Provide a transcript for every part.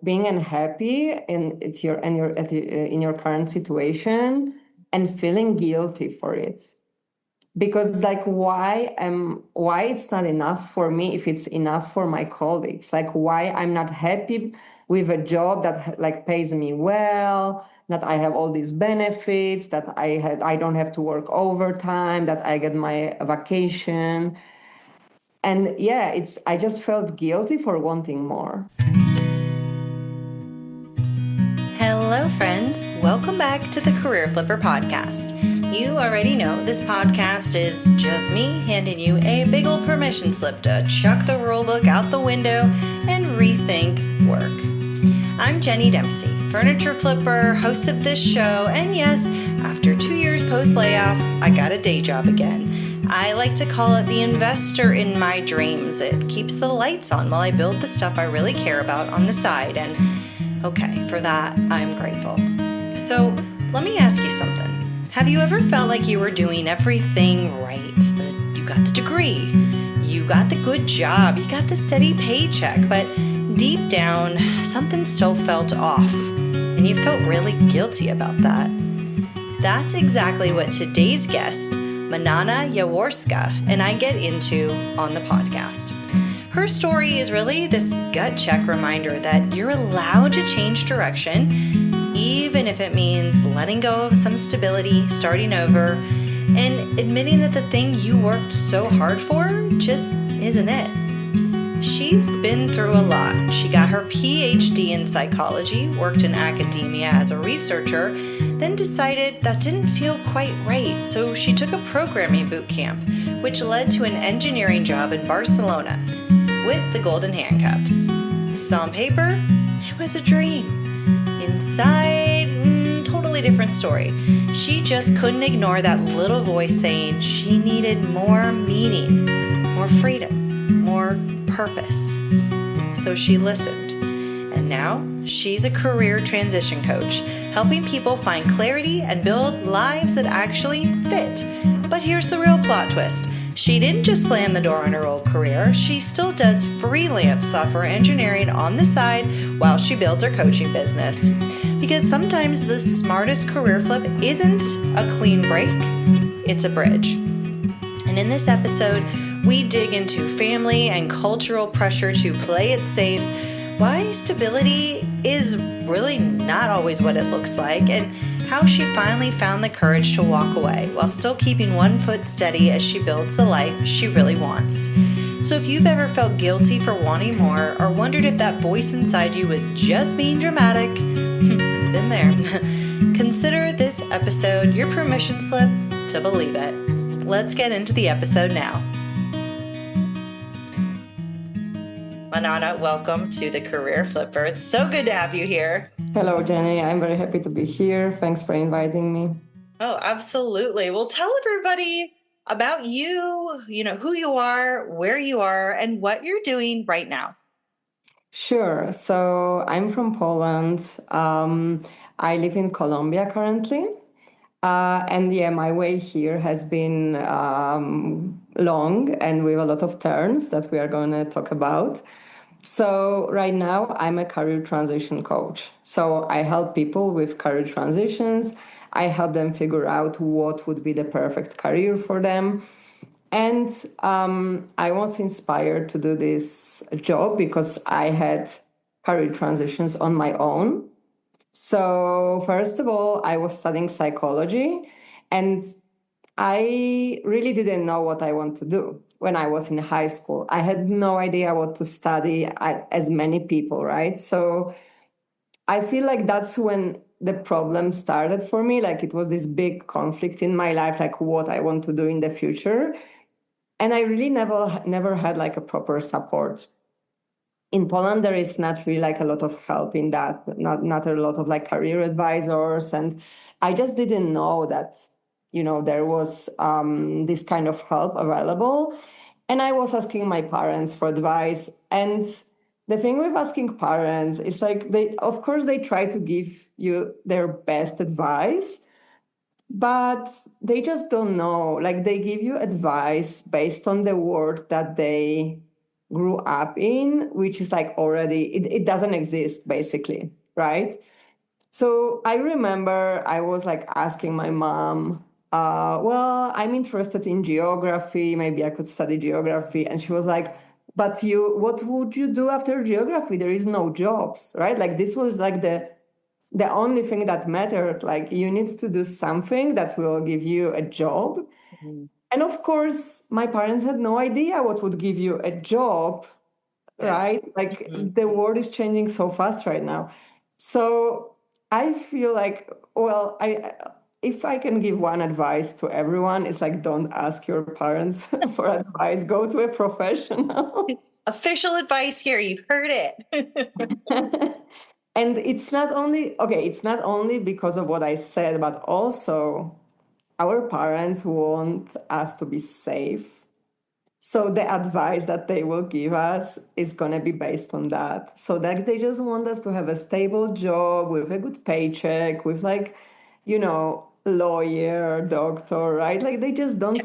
being unhappy in your current situation and feeling guilty for it. Because like why it's not enough for me if it's enough for my colleagues? Like why I'm not happy with a job that like pays me well, that I have all these benefits, that I don't have to work overtime, that I get my vacation. And yeah, I just felt guilty for wanting more. Hello, friends. Welcome back to the Career Flipper podcast. You already know this podcast is just me handing you a big old permission slip to chuck the rulebook out the window and rethink work. I'm Jenny Dempsey, furniture flipper, host of this show, and yes, after 2 years post-layoff, I got a day job again. I like to call it the investor in my dreams. It keeps the lights on while I build the stuff I really care about on the side, and okay, for that, I'm grateful. So let me ask you something. Have you ever felt like you were doing everything right? That you got the degree, you got the good job, you got the steady paycheck, but deep down, something still felt off, and you felt really guilty about that. That's exactly what today's guest, Manana Jaworska, and I get into on the podcast. Her story is really this gut check reminder that you're allowed to change direction, even if it means letting go of some stability, starting over, and admitting that the thing you worked so hard for just isn't it. She's been through a lot. She got her PhD in psychology, worked in academia as a researcher, then decided that didn't feel quite right, so she took a programming boot camp, which led to an engineering job in Barcelona with the golden handcuffs. So on paper, it was a dream. Inside, totally different story. She just couldn't ignore that little voice saying she needed more meaning, more freedom, more purpose. So she listened. And now she's a career transition coach, helping people find clarity and build lives that actually fit. But here's the real plot twist. She didn't just slam the door on her old career, she still does freelance software engineering on the side while she builds her coaching business. Because sometimes the smartest career flip isn't a clean break, it's a bridge. And in this episode, we dig into family and cultural pressure to play it safe, why stability is really not always what it looks like, and how she finally found the courage to walk away while still keeping one foot steady as she builds the life she really wants. So if you've ever felt guilty for wanting more or wondered if that voice inside you was just being dramatic, been there. Consider this episode your permission slip to believe it. Let's get into the episode now. Manana, welcome to the Career Flipper. It's so good to have you here. Hello, Jenny. I'm very happy to be here. Thanks for inviting me. Oh, absolutely. Well, tell everybody about you, who you are, where you are, and what you're doing right now. Sure. So I'm from Poland. I live in Colombia currently. And yeah, my way here has been long and with a lot of turns that we are going to talk about. So right now I'm a career transition coach. So I help people with career transitions. I help them figure out what would be the perfect career for them. And I was inspired to do this job because I had career transitions on my own. So first of all, I was studying psychology, and I really didn't know what I want to do when I was in high school. I had no idea what to study, as many people, right? So I feel like that's when the problem started for me. Like it was this big conflict in my life, like what I want to do in the future. And I really never had like a proper support. In Poland, there is not really like a lot of help in that, not a lot of like career advisors. And I just didn't know that, there was this kind of help available. And I was asking my parents for advice. And the thing with asking parents is like, of course, they try to give you their best advice, but they just don't know. Like they give you advice based on the word that they grew up in, which is like already, it doesn't exist basically, right? So I remember I was like asking my mom, well, I'm interested in geography. Maybe I could study geography. And she was like, but what would you do after geography? There is no jobs, right? Like this was like the only thing that mattered. Like you need to do something that will give you a job. Mhm. And of course, my parents had no idea what would give you a job, Yeah. right? Like Mhm. the world is changing so fast right now. So I feel like, well, if I can give one advice to everyone, it's like don't ask your parents for advice. Go to a professional. Official advice here. You've heard it. And it's not only because of what I said, but also our parents want us to be safe. So the advice that they will give us is going to be based on that. So that they just want us to have a stable job with a good paycheck, with like, lawyer, doctor, right? Like they just don't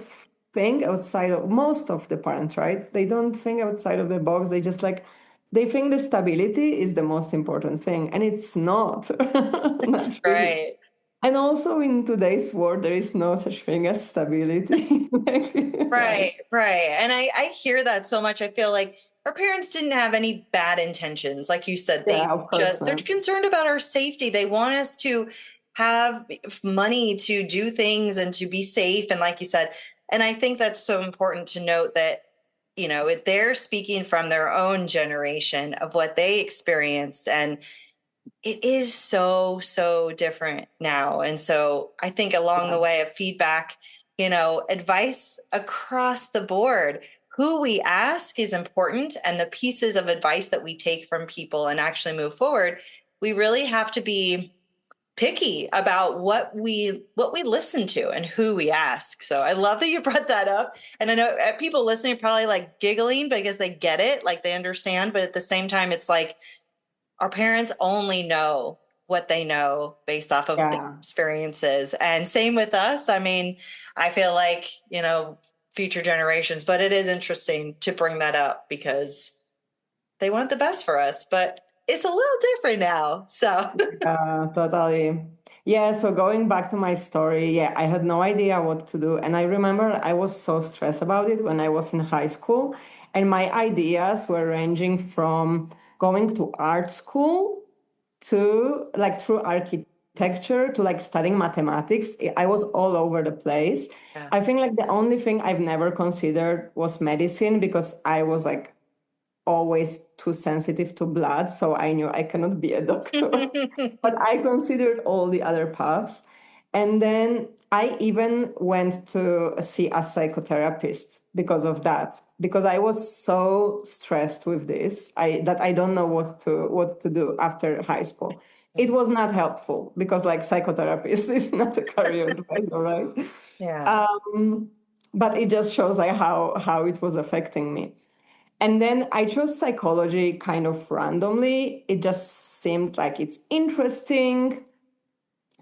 think outside of most of the parents, right? They don't think outside of the box. They just like they think the stability is the most important thing, and it's not. Not really. Right. And also in today's world, there is no such thing as stability. Right. Right, right. And I hear that so much. I feel like our parents didn't have any bad intentions. Like you said, Yeah, of course they're not. concerned about our safety. They want us to have money to do things and to be safe. And like you said, and I think that's so important to note that, they're speaking from their own generation of what they experienced. And it is so, so different now. And so I think along the Yeah. way of feedback, advice across the board, who we ask is important. And the pieces of advice that we take from people and actually move forward, we really have to be picky about what we listen to and who we ask. So I love that you brought that up. And I know people listening are probably like giggling because they get it, like they understand. But at the same time, it's like, our parents only know what they know based off of the Yeah. experiences. And same with us. I mean, I feel like, future generations, but it is interesting to bring that up because they want the best for us, but it's a little different now. So, Totally. Yeah, so going back to my story, yeah, I had no idea what to do. And I remember I was so stressed about it when I was in high school. And my ideas were ranging from going to art school to like through architecture to like studying mathematics. I was all over the place. yeah. I think like the only thing I've never considered was medicine because I was like always too sensitive to blood. So I knew I cannot be a doctor. But I considered all the other paths. And then I even went to see a psychotherapist because of that, because I was so stressed with this that I don't know what to do after high school. It was not helpful because like psychotherapist is not a career advisor, right? Yeah. But it just shows like how it was affecting me. And then I chose psychology kind of randomly. It just seemed like it's interesting.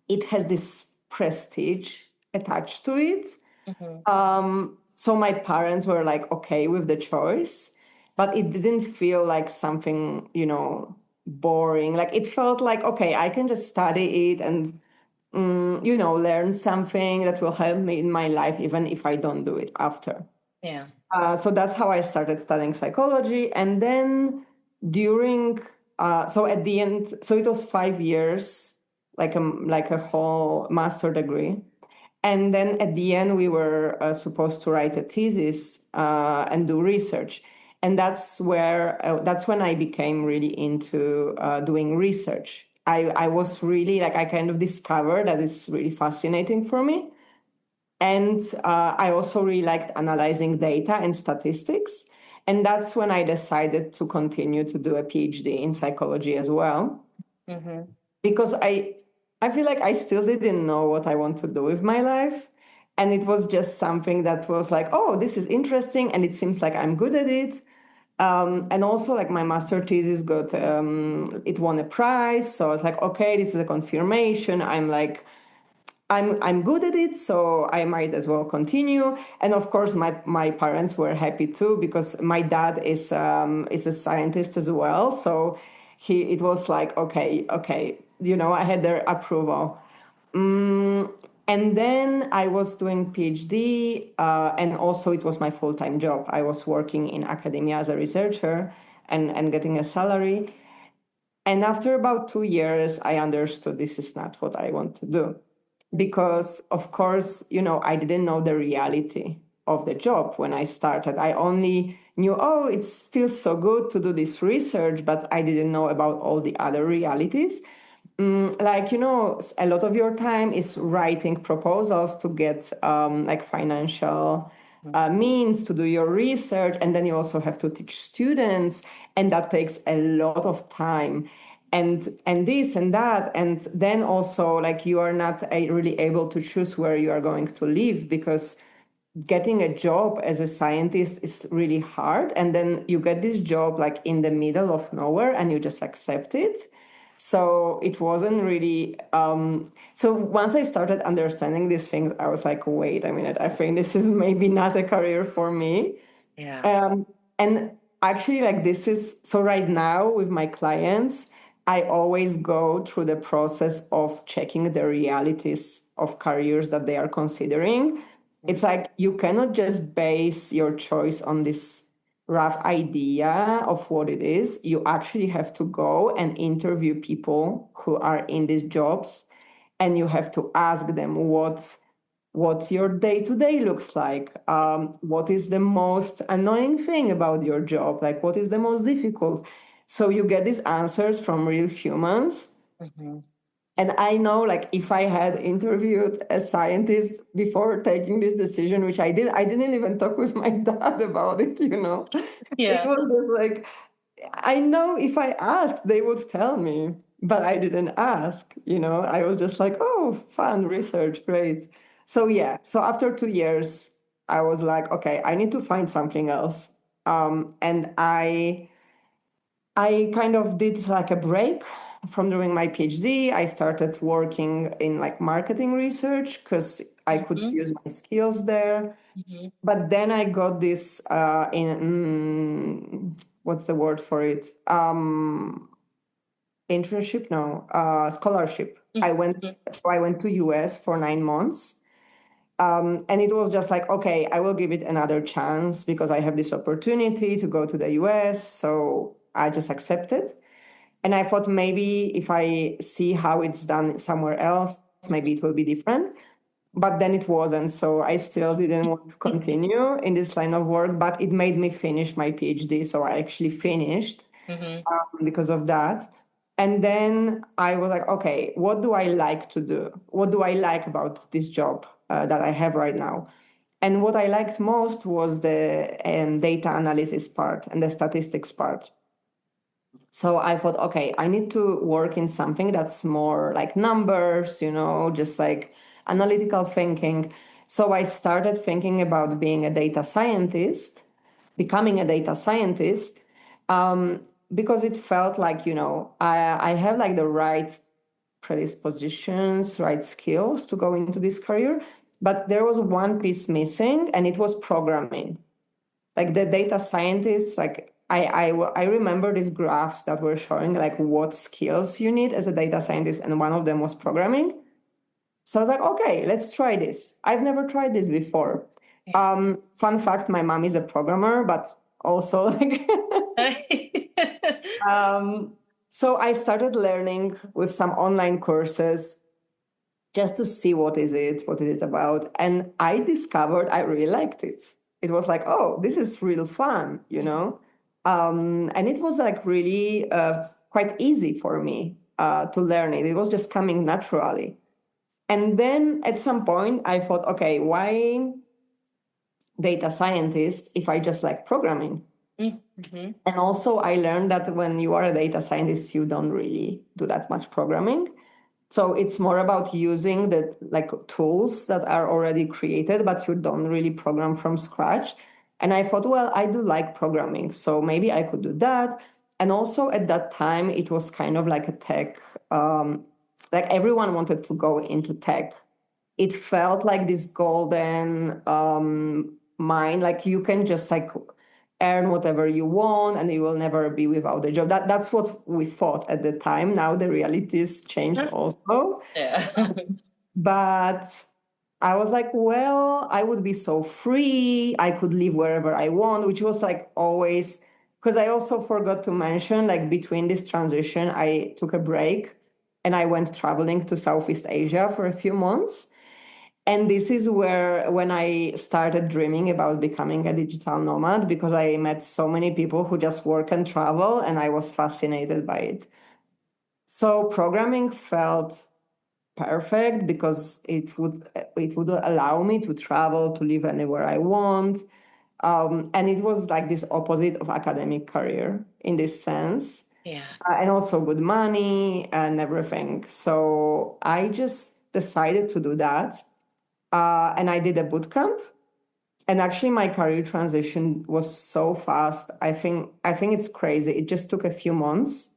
It has this prestige attached to it. Mhm. So my parents were like okay with the choice, but it didn't feel like something, boring. Like it felt like, okay, I can just study it and, learn something that will help me in my life, even if I don't do it after. Yeah. So that's how I started studying psychology. And then so at the end, so it was 5 years, like a whole master degree. And then at the end, we were supposed to write a thesis and do research. And that's when I became really into doing research. I was really like, I kind of discovered that it's really fascinating for me. And I also really liked analyzing data and statistics. And that's when I decided to continue to do a PhD in psychology as well, Mhm. because I feel like I still didn't know what I want to do with my life. And it was just something that was like, oh, this is interesting. And it seems like I'm good at it. And also like my master thesis it won a prize. So I was like, okay, this is a confirmation. I'm like I'm good at it, so I might as well continue. And of course, my parents were happy too, because my dad is a scientist as well. So it was like, okay, I had their approval. And then I was doing PhD, and also it was my full-time job. I was working in academia as a researcher and getting a salary. And after about 2 years, I understood this is not what I want to do. Because, of course, I didn't know the reality of the job when I started. I only knew, oh, it feels so good to do this research, but I didn't know about all the other realities. Like, a lot of your time is writing proposals to get like financial means to do your research. And then you also have to teach students, and that takes a lot of time. And this and that, and then also like you are not really able to choose where you are going to live, because getting a job as a scientist is really hard. And then you get this job like in the middle of nowhere, and you just accept it. So it wasn't really. So once I started understanding these things, I was like, wait a minute, I think this is maybe not a career for me. Yeah. And actually, like this is so right now with my clients, I always go through the process of checking the realities of careers that they are considering. It's like you cannot just base your choice on this rough idea of what it is. You actually have to go and interview people who are in these jobs, and you have to ask them what your day to day looks like. What is the most annoying thing about your job? Like, what is the most difficult? So you get these answers from real humans. Mm-hmm. And I know, like, if I had interviewed a scientist before taking this decision, which I didn't even talk with my dad about it. It Yeah. was just like, I know if I asked, they would tell me, but I didn't ask. I was just like, oh, fun research, great. So, yeah. So after 2 years, I was like, okay, I need to find something else. And I kind of did like a break from doing my PhD. I started working in like marketing research because I could Mm-hmm. use my skills there. Mm-hmm. But then I got this what's the word for it? Internship? No, scholarship. I went to US for 9 months. And it was just like, okay, I will give it another chance because I have this opportunity to go to the US. So I just accepted. And I thought maybe if I see how it's done somewhere else, maybe it will be different. But then it wasn't. So I still didn't want to continue in this line of work, but it made me finish my PhD. So I actually finished Mm-hmm. because of that. And then I was like, okay, what do I like to do? What do I like about this job that I have right now? And what I liked most was the data analysis part and the statistics part. So I thought, okay, I need to work in something that's more like numbers, just like analytical thinking. So I started thinking about being a data scientist, becoming a data scientist, because it felt like, I have like the right predispositions, right skills to go into this career. But there was one piece missing, and it was programming. Like the data scientists, like I remember these graphs that were showing like what skills you need as a data scientist, and one of them was programming. So I was like, okay, let's try this. I've never tried this before. Fun fact, my mom is a programmer, but also like so I started learning with some online courses just to see what is it about. And I discovered I really liked it. It was like, oh, this is real fun. And it was like really quite easy for me to learn it. It was just coming naturally. And then at some point I thought, okay, why data scientist if I just like programming? Mm-hmm. And also I learned that when you are a data scientist, you don't really do that much programming. So it's more about using the like tools that are already created, but you don't really program from scratch. And I thought, well, I do like programming, so maybe I could do that. And also at that time, it was kind of like a tech, like everyone wanted to go into tech. it felt like this golden mine. Like you can just like earn whatever you want and you will never be without a job. That's what we thought at the time. Now the realities changed also. Yeah. But I was like, well, I would be so free. I could live wherever I want, which was like always, because I also forgot to mention, like between this transition, I took a break and I went traveling to Southeast Asia for a few months. And this is where, when I started dreaming about becoming a digital nomad, because I met so many people who just work and travel, and I was fascinated by it. So programming felt perfect because it would allow me to travel, to live anywhere I want. And it was like this opposite of academic career in this sense. Yeah. And also good money and everything. So I just decided to do that. And I did a boot camp. And actually, my career transition was so fast. I think it's crazy. It just took a few months.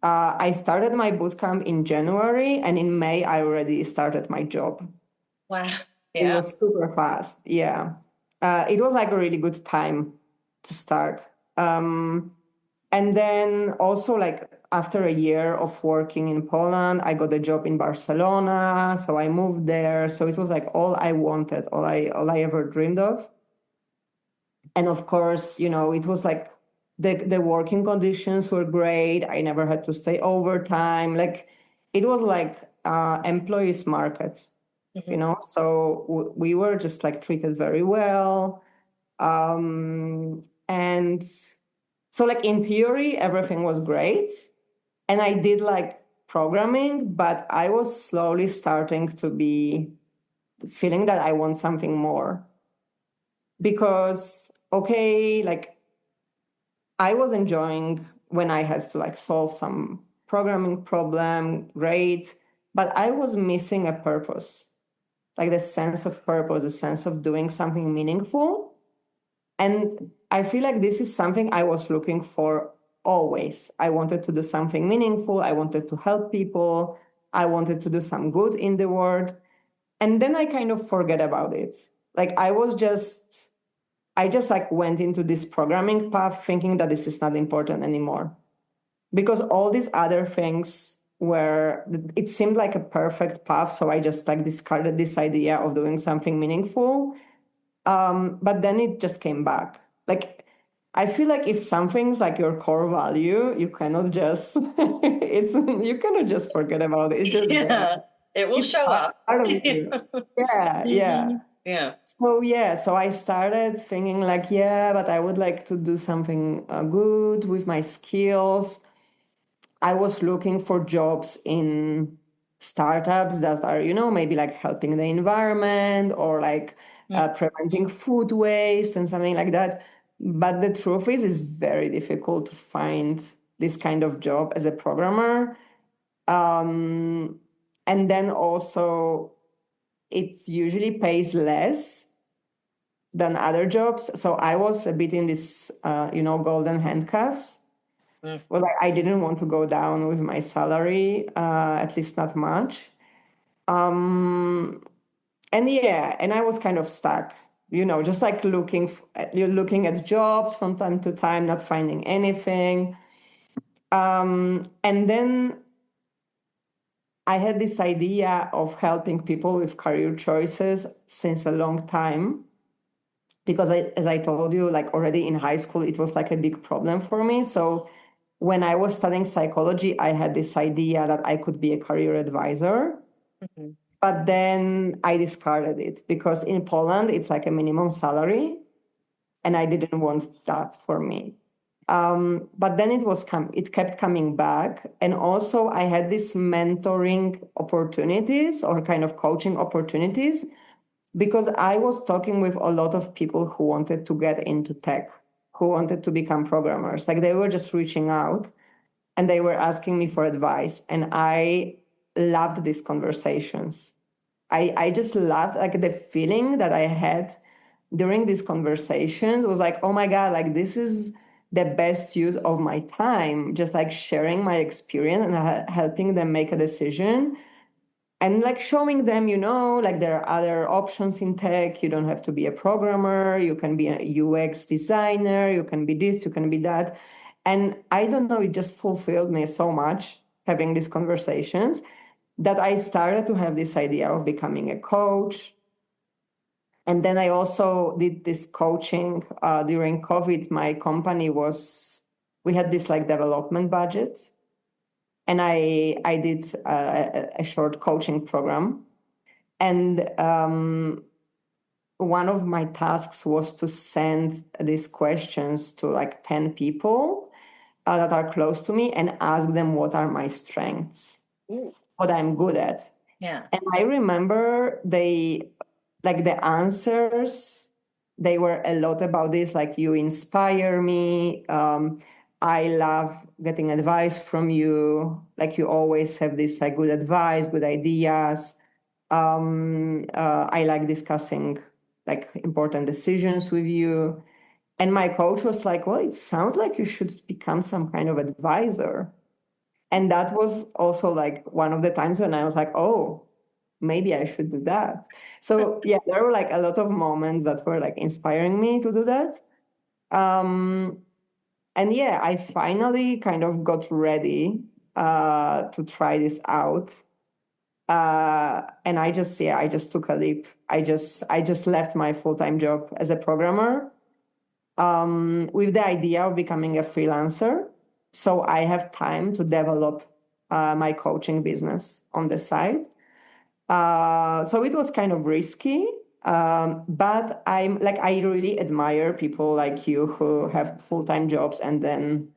I started my bootcamp in January, and in May, I already started my job. Wow. It Yeah. was super fast. Yeah. It was like a really good time to start. And then also, like, after a year of working in Poland, I got a job in Barcelona. So I moved there. So it was like all I wanted, all I ever dreamed of. And of course, it was like the working conditions were great. I never had to stay overtime. Like it was like employees market, so we were just like treated very well. And so like in theory, everything was great. And I did like programming, but I was slowly starting to be feeling that I want something more. Because, okay, like I was enjoying when I had to like solve some programming problem, great, but I was missing a purpose, like the sense of purpose, the sense of doing something meaningful. And I feel like this is something I was looking for always. I wanted to do something meaningful. I wanted to help people. I wanted to do some good in the world. And then I kind of forget about it. Like I just like went into this programming path thinking that this is not important anymore because all these other things were, it seemed like a perfect path. So I just like discarded this idea of doing something meaningful. But then it just came back. Like, I feel like if something's like your core value, you cannot just, you cannot just forget about it. It's just there. Yeah. It will It's show up. part of you. Yeah, yeah. Yeah. So I started thinking like, yeah, but I would like to do something good with my skills. I was looking for jobs in startups that are, maybe like helping the environment or like preventing food waste and something like that. But the truth is, it's very difficult to find this kind of job as a programmer. And then also, it usually pays less than other jobs. So I was a bit in this, golden handcuffs. Was like I didn't want to go down with my salary, at least not much. And yeah, and I was kind of stuck, just like you're looking at jobs from time to time, not finding anything. And then I had this idea of helping people with career choices since a long time because as I told you, like already in high school, it was like a big problem for me. So when I was studying psychology, I had this idea that I could be a career advisor. But then I discarded it because in Poland, it's like a minimum salary. And I didn't want that for me. But then it kept coming back. And also I had these mentoring opportunities or kind of coaching opportunities because I was talking with a lot of people who wanted to get into tech, who wanted to become programmers. Like they were just reaching out and they were asking me for advice. And I loved these conversations. I just loved like the feeling that I had during these conversations was like, oh my God, like this is the best use of my time, just like sharing my experience and helping them make a decision. and like showing them, like there are other options in tech. You don't have to be a programmer. You can be a UX designer. You can be this, you can be that. And I don't know, it just fulfilled me so much having these conversations that I started to have this idea of becoming a coach. And then I also did this coaching during COVID. My company we had this like development budget. And I did a short coaching program. And one of my tasks was to send these questions to like 10 people that are close to me and ask them what are my strengths, what I'm good at. Yeah. And I remember the answers, they were a lot about this, like, you inspire me. I love getting advice from you. Like, you always have this like good advice, good ideas. I like discussing like important decisions with you. And my coach was like, well, it sounds like you should become some kind of advisor. And that was also like one of the times when I was like, oh, maybe I should do that. So yeah, there were like a lot of moments that were like inspiring me to do that. And yeah, I finally kind of got ready to try this out. And I just took a leap. I just left my full-time job as a programmer with the idea of becoming a freelancer. So I have time to develop my coaching business on the side. So it was kind of risky, but I really admire people like you who have full-time jobs and then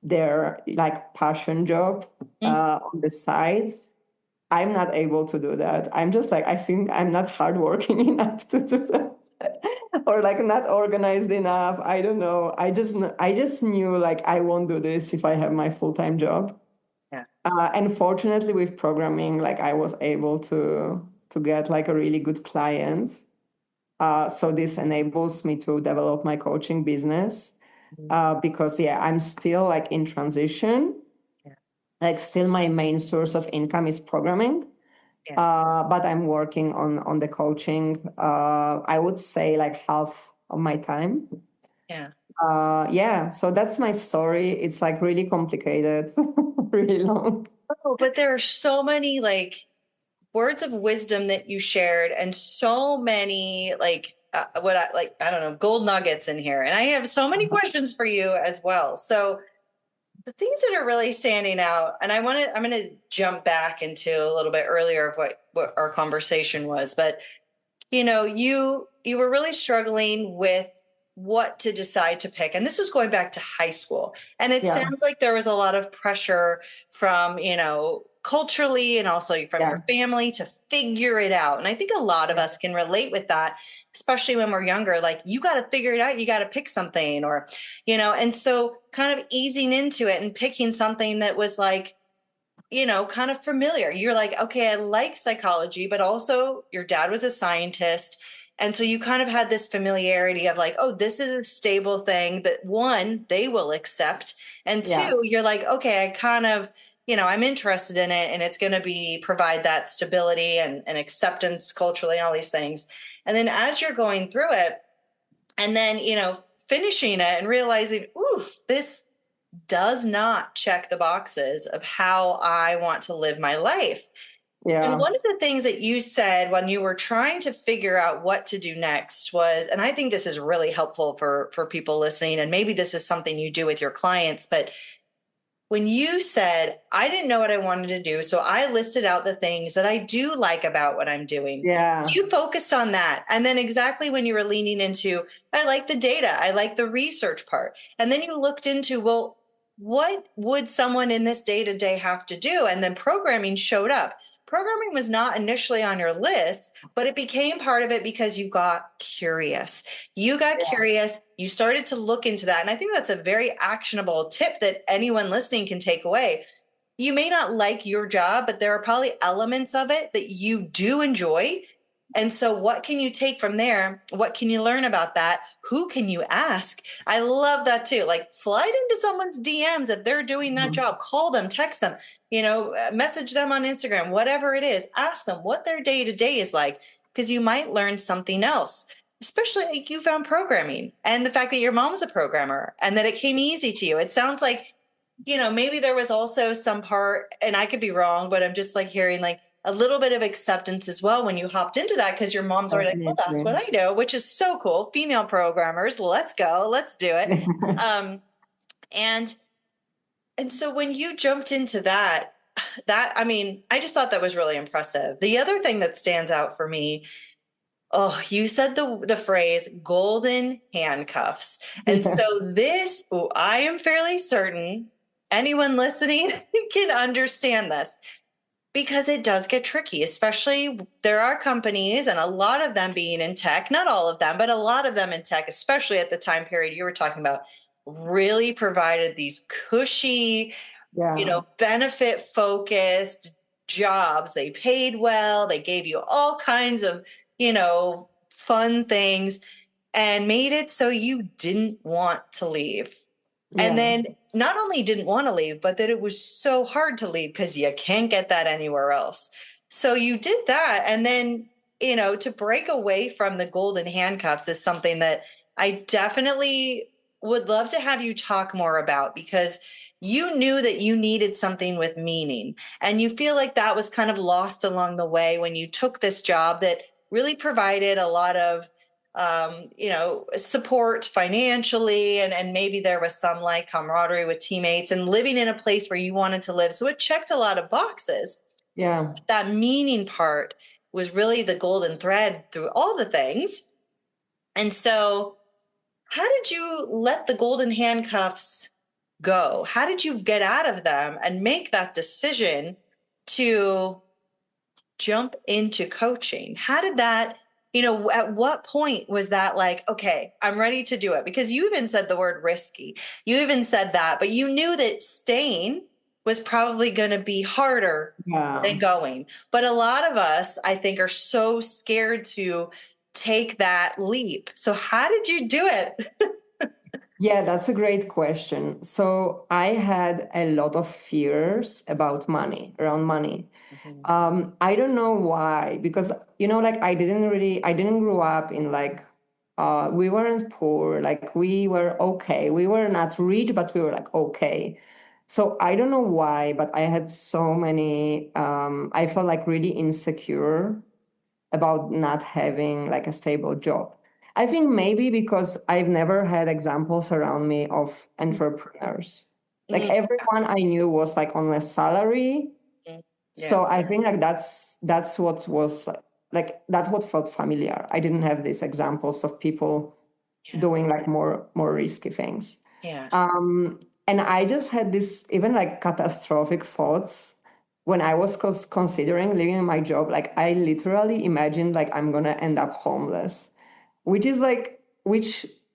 their like passion job on the side. I'm not able to do that. I'm just like, I think I'm not hardworking enough to do that. Or like not organized enough. I don't know. I just knew like I won't do this if I have my full-time job. Yeah. And fortunately with programming, like I was able to get like a really good client. So this enables me to develop my coaching business because yeah, I'm still like in transition. Yeah. Like still my main source of income is programming. Yeah. But I'm working on the coaching. I would say like half of my time. Yeah. Yeah, so that's my story. It's like really complicated, really long. Oh, but there are so many like words of wisdom that you shared and so many like I don't know, gold nuggets in here. And I have so many questions for you as well. So the things that are really standing out, and I'm going to jump back into a little bit earlier of what our conversation was, but you were really struggling with what to decide to pick. And this was going back to high school. And it Yeah, sounds like there was a lot of pressure from, culturally and also from yeah, your family to figure it out. And I think a lot of us can relate with that, especially when we're younger. Like, you got to figure it out. You got to pick something and so kind of easing into it and picking something that was like, kind of familiar. You're like, okay, I like psychology, but also your dad was a scientist. And so you kind of had this familiarity of like, oh, this is a stable thing that one, they will accept. And yeah, two, you're like, okay, I kind of, I'm interested in it and it's going to provide that stability and acceptance culturally and all these things. And then as you're going through it and then, finishing it and realizing, oof, this does not check the boxes of how I want to live my life. And yeah, one of the things that you said when you were trying to figure out what to do next was, and I think this is really helpful for people listening, and maybe this is something you do with your clients, but when you said, I didn't know what I wanted to do, so I listed out the things that I do like about what I'm doing. yeah, You focused on that. And then exactly when you were leaning into, I like the data, I like the research part. And then you looked into, well, what would someone in this day to day have to do? And then programming showed up. Programming was not initially on your list, but it became part of it because you got curious. You got curious. You started to look into that. And I think that's a very actionable tip that anyone listening can take away. You may not like your job, but there are probably elements of it that you do enjoy. And so what can you take from there? What can you learn about that? Who can you ask? I love that too. Like slide into someone's DMs if they're doing that Mhm. job, call them, text them, message them on Instagram, whatever it is, ask them what their day to day is like, because you might learn something else. Especially like you found programming and the fact that your mom's a programmer and that it came easy to you. It sounds like, maybe there was also some part, and I could be wrong, but I'm just like hearing like a little bit of acceptance as well when you hopped into that because your mom's already like, well, that's what Definitely. I know, which is so cool. Female programmers, let's go, let's do it. Um, and and so when you jumped into that I mean, I just thought that was really impressive. The other thing that stands out for me, oh, you said the phrase golden handcuffs. And Yeah. so I am fairly certain anyone listening can understand this because it does get tricky, especially there are companies and a lot of them being in tech, not all of them, but a lot of them in tech, especially at the time period you were talking about, really provided these cushy, Yeah. benefit focused jobs. They paid well, they gave you all kinds of, fun things and made it so you didn't want to leave. And Yeah. then not only didn't want to leave, but that it was so hard to leave because you can't get that anywhere else. So you did that. And then, to break away from the golden handcuffs is something that I definitely would love to have you talk more about because you knew that you needed something with meaning. And you feel like that was kind of lost along the way when you took this job that really provided a lot of support financially, and maybe there was some like camaraderie with teammates and living in a place where you wanted to live. So it checked a lot of boxes. Yeah. That meaning part was really the golden thread through all the things. And so, how did you let the golden handcuffs go? How did you get out of them and make that decision to jump into coaching? How did that, at what point was that like, okay, I'm ready to do it? Because you even said the word risky. You even said that, but you knew that staying was probably going to be harder Yeah. than going. But a lot of us, I think, are so scared to take that leap. So, how did you do it? Yeah, that's a great question. So I had a lot of fears about money, around money. Mhm. I don't know why, because like I didn't grow up in like we weren't poor, like we were okay. We were not rich, but we were like okay. So I don't know why, but I had so many I felt like really insecure about not having like a stable job. I think maybe because I've never had examples around me of entrepreneurs. Like Mm, everyone I knew was like on a salary. mm, yeah. So I think like that's what was like that's what felt familiar. I didn't have these examples of people Yeah. doing like more risky things. Yeah. And I just had this even like catastrophic thoughts when I was considering leaving my job. Like I literally imagined like I'm gonna end up homeless, which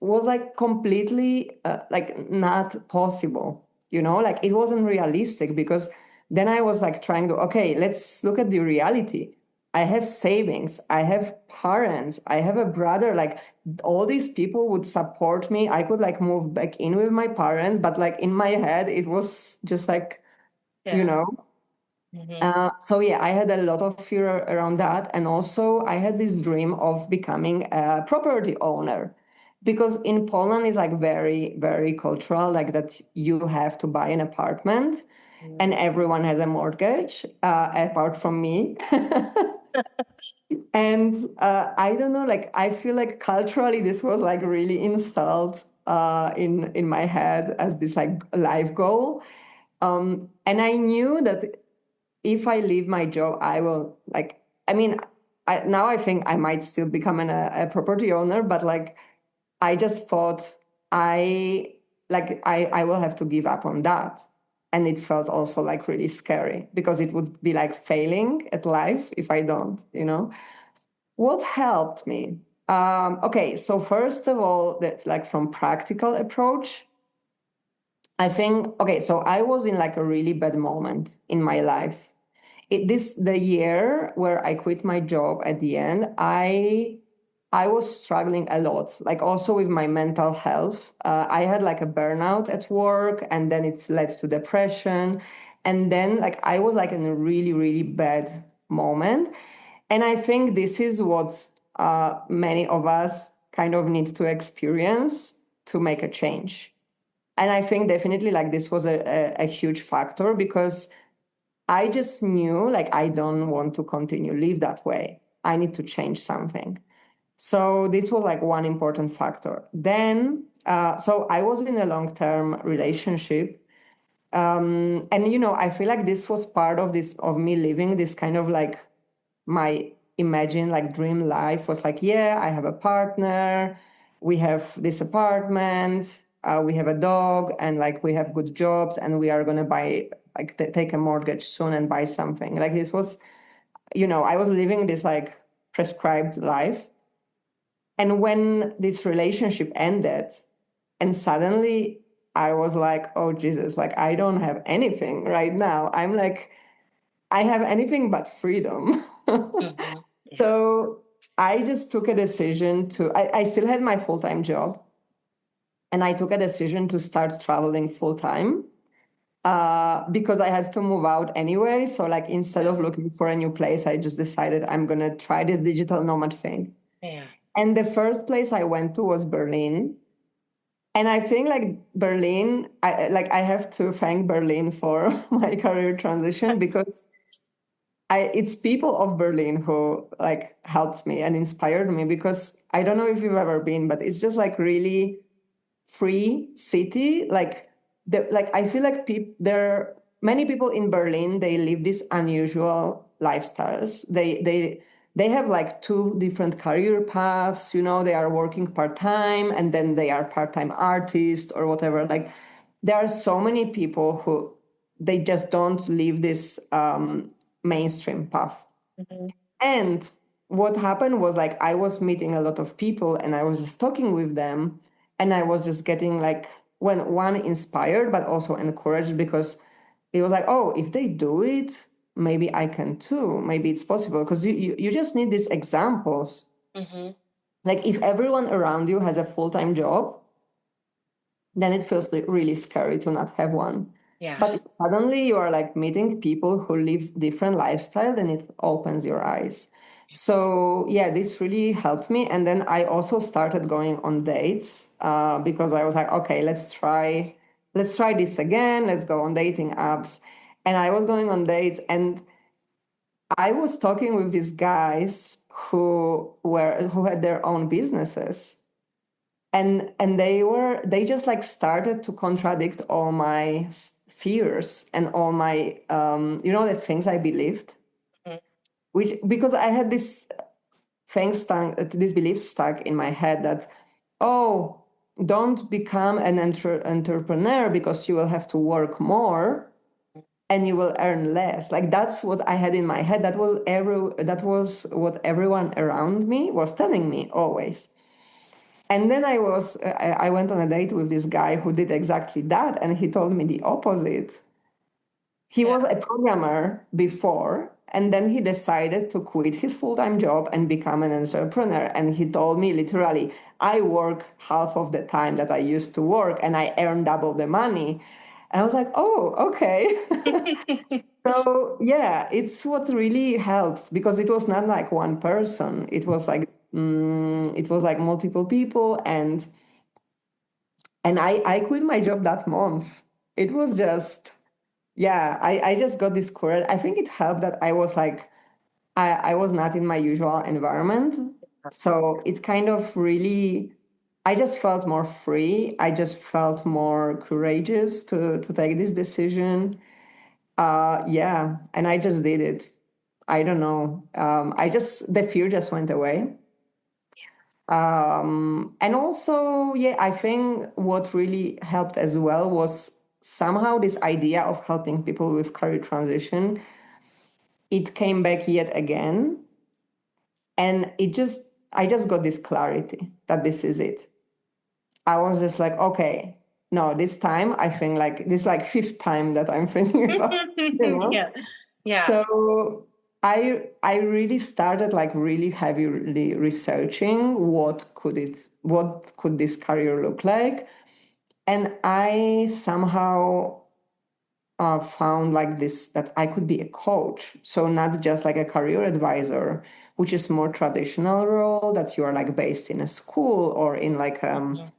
was like completely like not possible. Like it wasn't realistic because then I was like trying to okay, let's look at the reality. I have savings, I have parents, I have a brother, like all these people would support me. I could like move back in with my parents, but like in my head, it was just like, you Yeah. know. Hmm. So yeah, I had a lot of fear around that. And also I had this dream of becoming a property owner because in Poland is like very, very cultural, like that you have to buy an apartment and everyone has a mortgage, apart from me. And I don't know, like I feel like culturally this was like really installed in my head as this like life goal. And I knew that if I leave my job, I will like. I mean, now I think I might still become a property owner, but like I just thought I will have to give up on that. And it felt also like really scary because it would be like failing at life if I don't. What helped me? Okay, so first of all, that like from practical approach, I think okay, so I was in like a really bad moment in my life. The year where I quit my job at the end, I was struggling a lot, like also with my mental health. I had like a burnout at work, and then it led to depression. And then like I was like in a really, really bad moment. And I think this is what many of us kind of need to experience to make a change. And I think definitely like this was a huge factor, because I just knew like I don't want to continue live that way. I need to change something. So this was like one important factor. Then, so I was in a long-term relationship, and I feel like this was part of this of me living this kind of like my imagine like dream life was like, yeah, I have a partner, we have this apartment, we have a dog, and like we have good jobs, and we are gonna buy like take a mortgage soon and buy something. Like this was, I was living this like prescribed life. And when this relationship ended, and suddenly I was like, oh Jesus, like I don't have anything right now. I'm like, I have anything but freedom. Mm-hmm. So I just took a decision I still had my full-time job, and I took a decision to start traveling full-time, because I had to move out anyway. So like instead of looking for a new place, I just decided I'm going to try this digital nomad thing. Yeah. And the first place I went to was Berlin. And I think like Berlin, I have to thank Berlin for my career transition, because it's people of Berlin who like helped me and inspired me, because I don't know if you've ever been, but it's just like really free city. Like I feel like there are many people in Berlin, they live these unusual lifestyles. They have like two different career paths, they are working part-time, and then they are part-time artists or whatever. Like there are so many people who they just don't live this mainstream path. Mm-hmm. And what happened was like I was meeting a lot of people, and I was just talking with them, and I was just getting like when one inspired but also encouraged, because it was like, oh, if they do it, maybe I can too. Maybe it's possible, because you just need these examples. Mm-hmm. Like if everyone around you has a full-time job, then it feels really scary to not have one. Yeah. But if suddenly you are like meeting people who live different lifestyle, then it opens your eyes. So yeah, this really helped me. And then I also started going on dates, because I was like, okay, let's try this again. Let's go on dating apps. And I was going on dates, and I was talking with these guys who had their own businesses, and they just like started to contradict all my fears and all my the things I believed, Mm-hmm. which because I had this belief stuck in my head that, oh, don't become an entrepreneur because you will have to work more and you will earn less. Like that's what I had in my head. That was what everyone around me was telling me always. And then I went on a date with this guy who did exactly that, and he told me the opposite. He Yeah. was a programmer before, and then he decided to quit his full-time job and become an entrepreneur. And he told me literally, I work half of the time that I used to work, and I earn double the money. And I was like, oh, okay. So yeah, it's what really helps, because it was not like one person. It was like multiple people, and I quit my job that month. It was just, yeah, I just got this courage. I think it helped that I was like, I was not in my usual environment. So it kind of really, I just felt more free. I just felt more courageous to take this decision. Yeah, and I just did it. I don't know. The fear just went away. And also, yeah, I think what really helped as well was somehow this idea of helping people with career transition. It came back yet again, and I just got this clarity that this is it. I was just like, okay, no, this time I think like this is like fifth time that I'm thinking about, Yeah. Yeah. So I really started like really heavily researching what could this career look like, and I somehow found like this that I could be a coach. So not just like a career advisor, which is more traditional role that you are like based in a school or in like Mhm.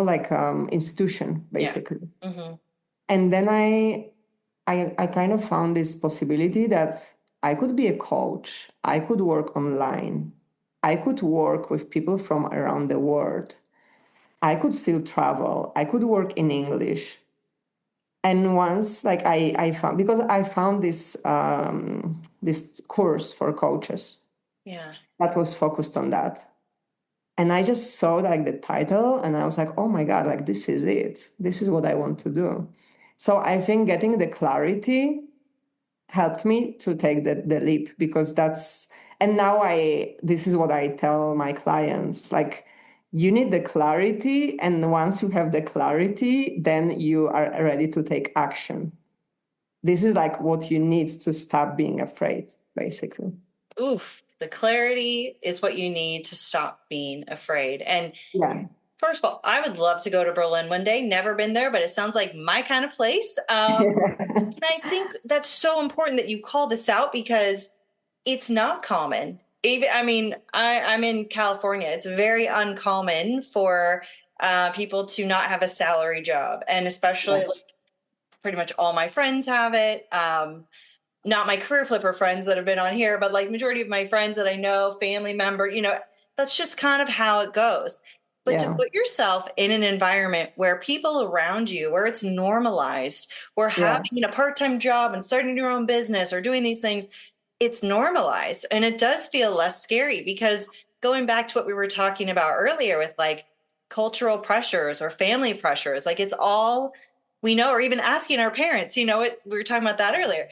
like institution Yeah. basically. Hmm. And then I kind of found this possibility that I could be a coach. I could work online. I could work with people from around the world. I could still travel. I could work in English. And once like I found because I found this course for coaches Yeah. that was focused on that. And I just saw like the title and I was like, oh my God, like this is it. This is what I want to do. So I think getting the clarity helped me to take the leap because and now this is what I tell my clients, like you need the clarity, and once you have the clarity, then you are ready to take action. This is like what you need to stop being afraid, basically. Oof. The clarity is what you need to stop being afraid. And Yeah. first of all, I would love to go to Berlin one day. Never been there, but it sounds like my kind of place. And I think that's so important that you call this out because it's not common. Even, I mean, I'm in California. It's very uncommon for people to not have a salary job, and especially like pretty much all my friends have it. Not my career flipper friends that have been on here, but like majority of my friends that I know, family member, that's just kind of how it goes. But to Yeah. put yourself in an environment where people around you, where it's normalized, where Yeah. having a part-time job and starting your own business or doing these things, it's normalized. And it does feel less scary because going back to what we were talking about earlier with like cultural pressures or family pressures, like it's all we know, or even asking our parents, we were talking about that earlier.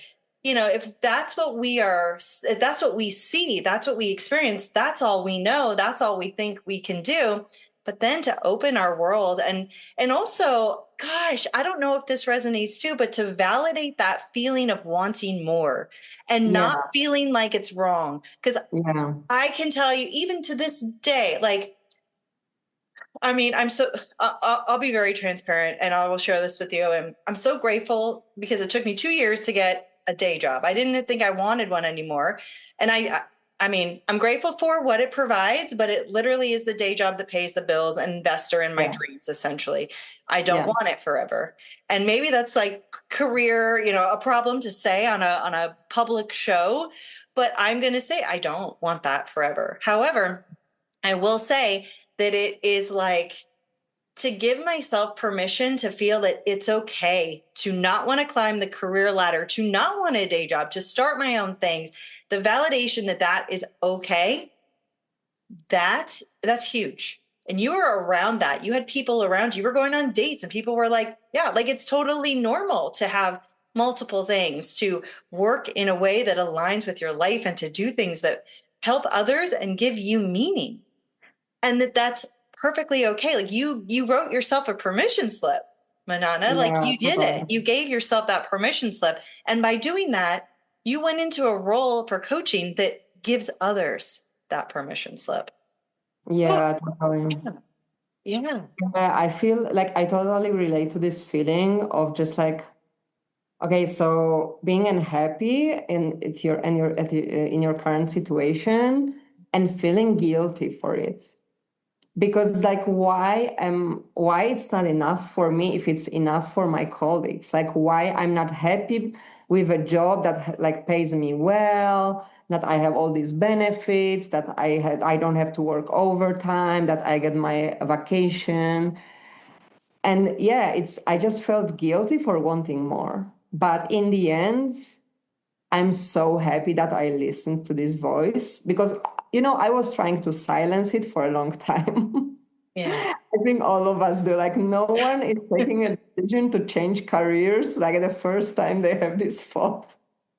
If that's what if that's what we see, that's what we experience, that's all we know, that's all we think we can do. But then to open our world and also, gosh, I don't know if this resonates too, but to validate that feeling of wanting more and not Yeah. feeling like it's wrong. Because Yeah. I can tell you, even to this day, like, I mean, I'll be very transparent and I will share this with you. And I'm so grateful because it took me 2 years to get a day job. I didn't think I wanted one anymore. And I mean, I'm grateful for what it provides, but it literally is the day job that pays the bills, an investor in my Yeah. dreams, essentially. I don't Yeah. want it forever. And maybe that's like career, a problem to say on a public show, but I'm going to say I don't want that forever. However, I will say that it is like to give myself permission to feel that it's okay to not want to climb the career ladder, to not want a day job, to start my own things. The validation that that is okay, that's huge. And you were around that. You had people around you. You were going on dates and people were like, yeah, like it's totally normal to have multiple things, to work in a way that aligns with your life and to do things that help others and give you meaning, and that's perfectly okay. Like you wrote yourself a permission slip, Manana. Like Yeah. you did it. Totally. You gave yourself that permission slip, and by doing that, you went into a role for coaching that gives others that permission slip. Oh, Yeah. Totally. yeah. Yeah. Yeah, I feel like I totally relate to this feeling of just like, okay, so being unhappy in your current situation and feeling guilty for it. Because like why it's not enough for me if it's enough for my colleagues? Like why I'm not happy with a job that like pays me well, that I have all these benefits, that I don't have to work overtime, that I get my vacation. And yeah, I just felt guilty for wanting more. But in the end, I'm so happy that I listened to this voice because I was trying to silence it for a long time. Yeah. I think all of us do. Like, no one is taking a decision to change careers like the first time they have this thought.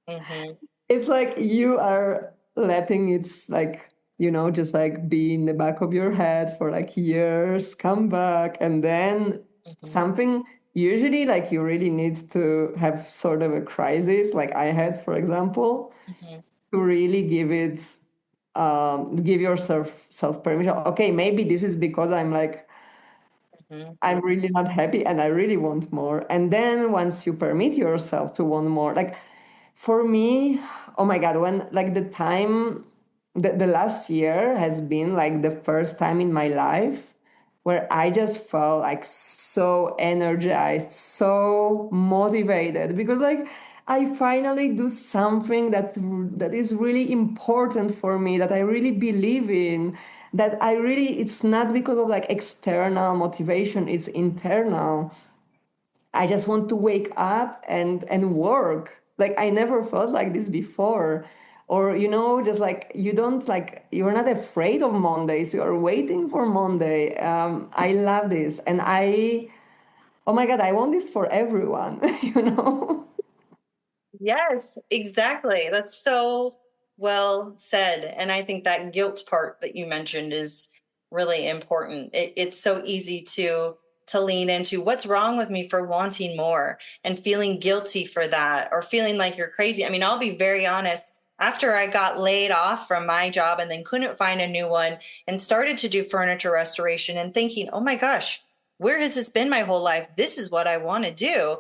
Hmm. It's like you are letting it, like, just like be in the back of your head for like years, come back, and then Hmm. something usually like you really need to have sort of a crisis like I had, for example, Mhm. to really give yourself self permission. Okay, maybe this is because Mhm. I'm really not happy and I really want more. And then once you permit yourself to want more, like for me, oh my God, when like the last year has been like the first time in my life where I just felt like so energized, so motivated because like I finally do something that is really important for me, that I really believe in, that I really it's not because of like external motivation, it's internal. I just want to wake up and work. Like I never felt like this before. Or just like you don't like you're not afraid of Mondays. You are waiting for Monday. I love this, and oh my God, I want this for everyone. You know. Yes, exactly. That's so well said. And I think that guilt part that you mentioned is really important. It's so easy to lean into what's wrong with me for wanting more and feeling guilty for that or feeling like you're crazy. I mean, I'll be very honest. After I got laid off from my job and then couldn't find a new one and started to do furniture restoration and thinking, oh my gosh, where has this been my whole life? This is what I want to do.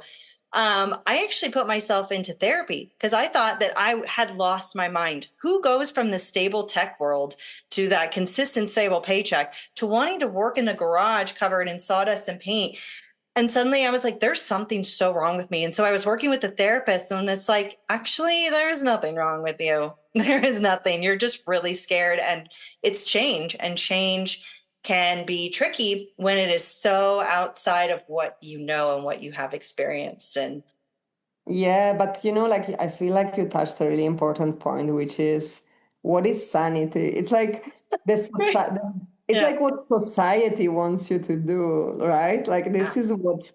I actually put myself into therapy because I thought that I had lost my mind. Who goes from the stable tech world to that consistent, stable paycheck to wanting to work in the garage covered in sawdust and paint? And suddenly I was like, there's something so wrong with me. And so I was working with a therapist, and it's like, actually, there's nothing wrong with you. There is nothing. You're just really scared. And it's change, and change can be tricky when it is so outside of what you know and what you have experienced. And Yeah, but like I feel like you touched a really important point, which is what is sanity? It's like it's yeah. like what society wants you to do, right? Like this Yeah. is what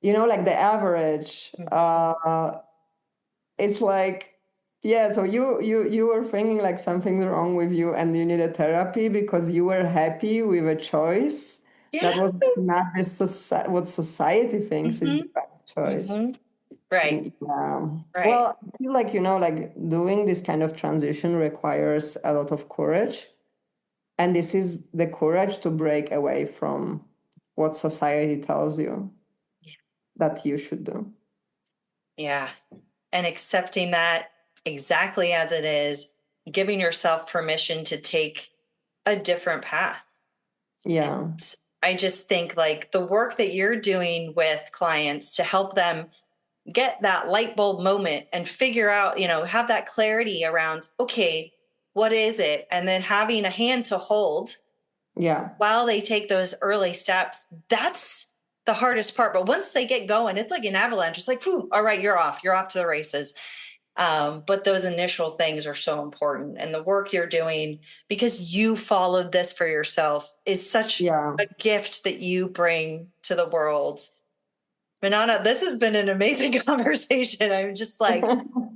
like the average. It's like, yeah, so you were thinking like something wrong with you and you needed therapy because you were happy with a choice that was Yes. not what society thinks is the Hmm. best choice. Hmm. Right. Yeah. Right. Well, I feel like, like doing this kind of transition requires a lot of courage. And this is the courage to break away from what society tells you that you should do. Yeah. And accepting that exactly as it is, giving yourself permission to take a different path. And Yeah. I just think like the work that you're doing with clients to help them get that light bulb moment and figure out, have that clarity around, okay, what is it? And then having a hand to hold Yeah. while they take those early steps, that's the hardest part. But once they get going, it's like an avalanche. It's like, whew, all right, you're off to the races. But those initial things are so important. And the work you're doing, because you followed this for yourself, is such Yeah. a gift that you bring to the world. Manana, this has been an amazing conversation. I'm just like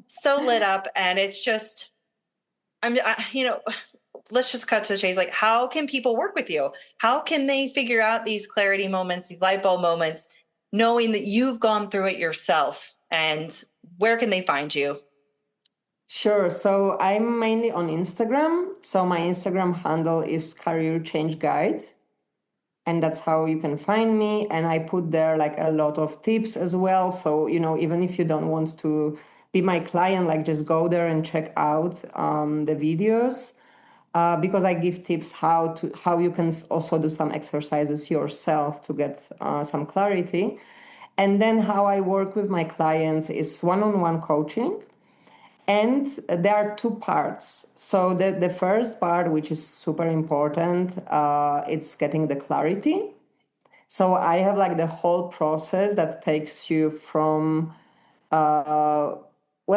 so lit up. And it's just, let's just cut to the chase. Like, how can people work with you? How can they figure out these clarity moments, these light bulb moments, knowing that you've gone through it yourself? And where can they find you? Sure. So I'm mainly on Instagram. So my Instagram handle is Career Change Guide. And that's how you can find me. And I put there like a lot of tips as well. So, even if you don't want to be my client, like just go there and check out the videos. Because I give tips how you can also do some exercises yourself to get some clarity. And then how I work with my clients is one-on-one coaching. And there are two parts. So the first part, which is super important, it's getting the clarity. So I have like the whole process that takes you from, well,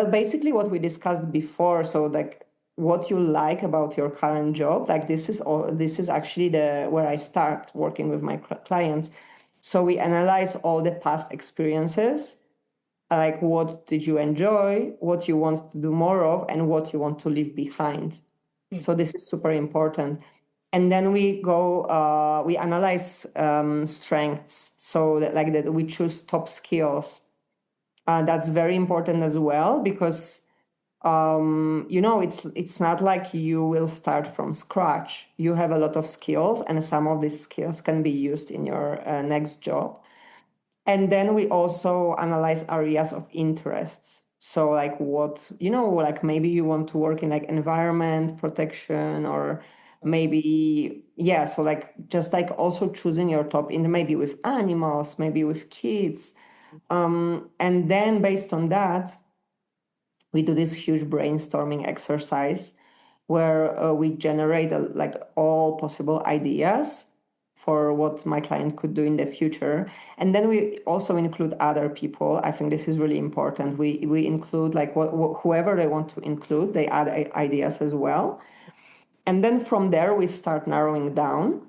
basically what we discussed before. So like what you like about your current job, like this is actually the where I start working with my clients. So we analyze all the past experiences, like what did you enjoy, what you want to do more of, and what you want to leave behind. So this is super important. And then we analyze strengths. So that we choose top skills. That's very important as well, because it's not like you will start from scratch. You have a lot of skills, and some of these skills can be used in your next job. And then we also analyze areas of interests. So like like maybe you want to work in like environment protection, or maybe, yeah. So like just like also choosing your top in maybe with animals, maybe with kids. And then based on that, we do this huge brainstorming exercise where we generate like all possible ideas for what my client could do in the future. And then we also include other people. I think this is really important. We include like whoever they want to include, they add ideas as well. And then from there, we start narrowing down.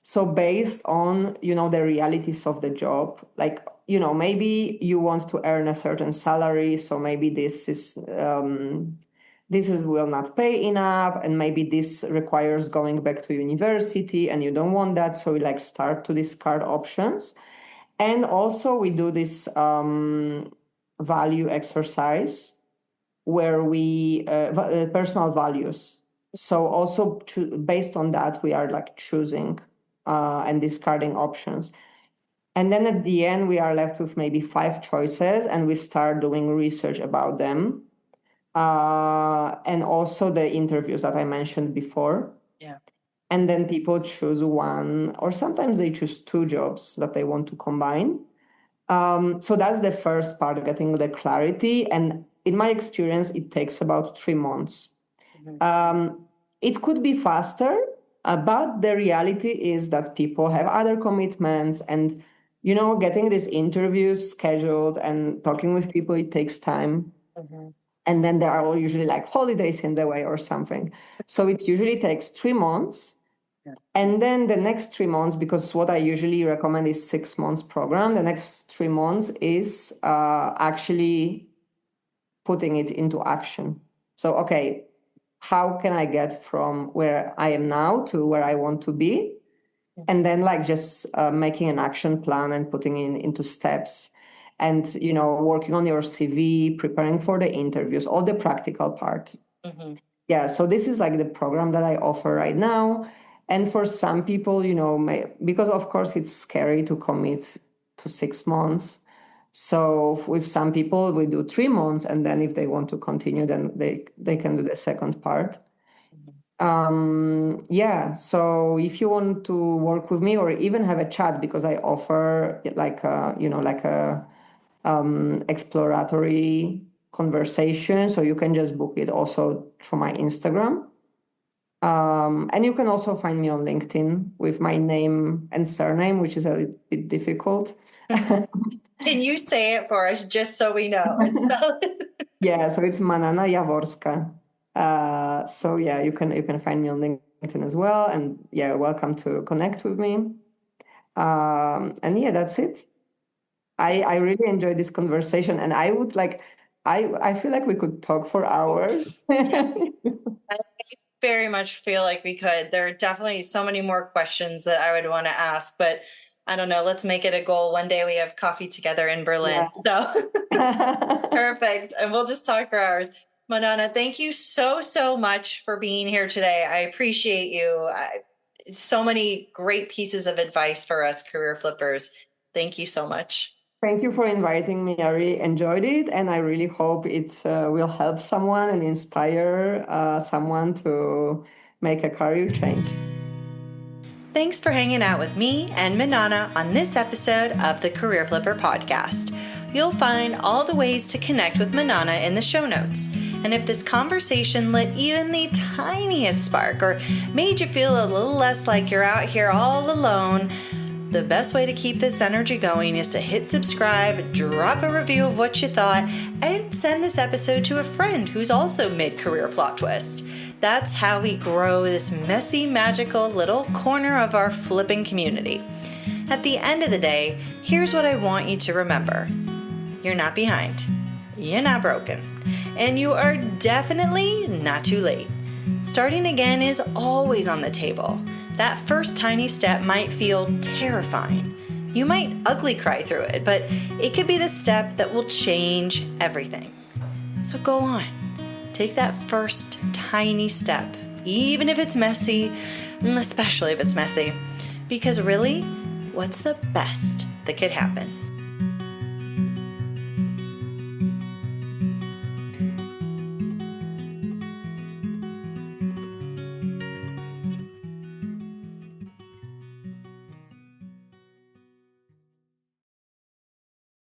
So based on, the realities of the job, like, maybe you want to earn a certain salary. So maybe this will not pay enough, and maybe this requires going back to university and you don't want that. So we like start to discard options. And also we do this value exercise where we personal values. So also based on that, we are like choosing and discarding options. And then at the end, we are left with maybe 5 choices, and we start doing research about them. And also the interviews that I mentioned before. Yeah. And then people choose one, or sometimes they choose 2 jobs that they want to combine. So that's the first part, getting the clarity. And in my experience, it takes about 3 months. It could be faster, but the reality is that people have other commitments, and getting these interviews scheduled and talking with people, it takes time. And then there are usually like holidays in the way or something. So it usually takes 3 months. And then the next 3 months, because what I usually recommend is 6 months program, the next 3 months is actually putting it into action. So, okay, how can I get from where I am now to where I want to be? And then like just making an action plan and putting into steps, and, working on your CV, preparing for the interviews, all the practical part. Yeah. So this is like the program that I offer right now. And for some people, because of course it's scary to commit to 6 months. So with some people, we do 3 months, and then if they want to continue, then they can do the second part. Yeah. So if you want to work with me or even have a chat, because I offer like a exploratory conversation, so you can just book it also through my Instagram. And you can also find me on LinkedIn with my name and surname, which is a bit difficult. Can you say it for us just so we know and spell it? Yeah, so it's Manana Jaworska. So yeah, you can find me on LinkedIn as well, and yeah, welcome to connect with me. And yeah, that's it. I really enjoyed this conversation, and I would like I feel like we could talk for hours. I very much feel like we could. There are definitely so many more questions that I would want to ask, but I don't know. Let's make it a goal. One day we have coffee together in Berlin. Yeah. So perfect. And we'll just talk for hours. Manana, thank you so much for being here today. I appreciate you. So many great pieces of advice for us career flippers. Thank you so much. Thank you for inviting me. I really enjoyed it, and I really hope it will help someone and inspire someone to make a career change. Thanks for hanging out with me and Manana on this episode of the Career Flipper podcast. You'll find all the ways to connect with Manana in the show notes. And if this conversation lit even the tiniest spark or made you feel a little less like you're out here all alone, the best way to keep this energy going is to hit subscribe, drop a review of what you thought, and send this episode to a friend who's also mid-career plot twist. That's how we grow this messy, magical little corner of our flipping community. At the end of the day, here's what I want you to remember. You're not behind. You're not broken. And you are definitely not too late. Starting again is always on the table. That first tiny step might feel terrifying. You might ugly cry through it, but it could be the step that will change everything. So go on. Take that first tiny step, even if it's messy, especially if it's messy. Because really, what's the best that could happen?